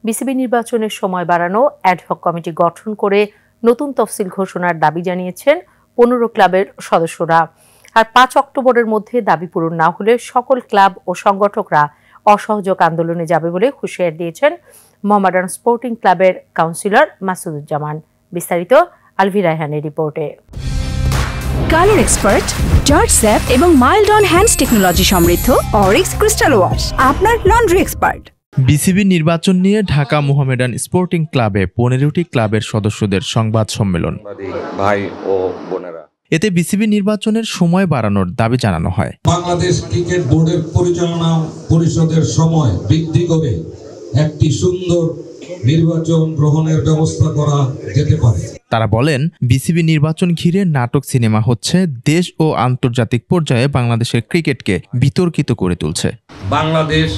BCB নির্বাচনের সময় বাড়ানো অ্যাডহক কমিটি গঠন করে নতুন তফসিল ঘোষণার দাবি জানিয়েছেন 15 ক্লাবের সদস্যরা। আর 5 অক্টোবরের মধ্যে দাবি পূরণ না হলে সকল ক্লাব ও সংগঠকরা অসহযোগ আন্দোলনে যাবে বলে হুঁশিয়ার দিয়েছেন মোহামেডান স্পোর্টিং ক্লাবের কাউন্সিলর মাসুদুজ্জামান। বিস্তারিত আলভি রায়হানের রিপোর্টে। কালার এক্সপার্ট, জর্জ স্যাপ এবং মাইল্ড অন হ্যান্ডস টেকনোলজি সমৃদ্ধ অরিক্স ক্রিস্টাল ওয়াশ আপনার লন্ড্রি এক্সপার্ট। বিসিবি নির্বাচন নিয়ে ঢাকা মোহামেডান স্পোর্টিং ক্লাবে 15টি ক্লাবের সদস্যদের সংবাদ সম্মেলন। ভাই ও বোনেরা, এতে বিসিবি নির্বাচনের সময় বাড়ানোর দাবি জানানো হয়। বাংলাদেশ ক্রিকেট বোর্ডের পরিচালনা পরিষদের সময় বৃদ্ধি করে একটি সুন্দর নির্বাচন গ্রহণের ব্যবস্থা করা যেতে পারে। তারা বলেন, বিসিবি নির্বাচন ঘিরে নাটক সিনেমা হচ্ছে, দেশ ও আন্তর্জাতিক পর্যায়ে বাংলাদেশের ক্রিকেটকে বিতর্কিত করে তুলছে। বাংলাদেশ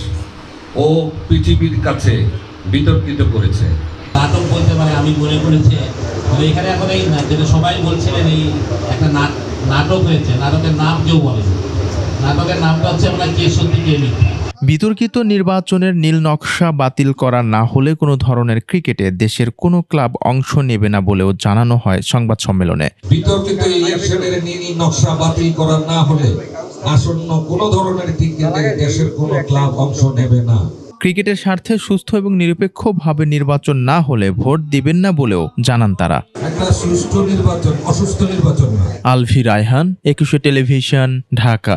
ও পৃথিবীর কাছে বিতর্কিত করেছে। নাটক বলতে পারে আমি মনে করেছি এখানে এখন এই যেটা সবাই বলছিলেন এই একটা নাটক হয়েছে, নাটকের নাম কেউ বলেনি। নাটকের নামটা হচ্ছে আমরা কে সত্যি কে মিথ্যা। বিতর্কিত নির্বাচনের নীল নকশা বাতিল করা না হলে কোনো ধরনের ক্রিকেটে দেশের কোনো ক্লাব অংশ নেবে না বলেও জানানো হয় সংবাদ সম্মেলনে। বিতর্কিত ইলেকশনের নীল নকশা বাতিল করা না হলে আসন্ন কোনো ধরনের ক্রিকেটে দেশের কোনো ক্লাব অংশ নেবে না। ক্রিকেটের স্বার্থে সুস্থ এবং নিরপেক্ষভাবে নির্বাচন না হলে ভোট দিবেন না বলেও জানান তারা। একটা সুষ্ঠু নির্বাচন অসুস্থ নির্বাচন না। আলভি রায়হান, 21 টেলিভিশন, ঢাকা।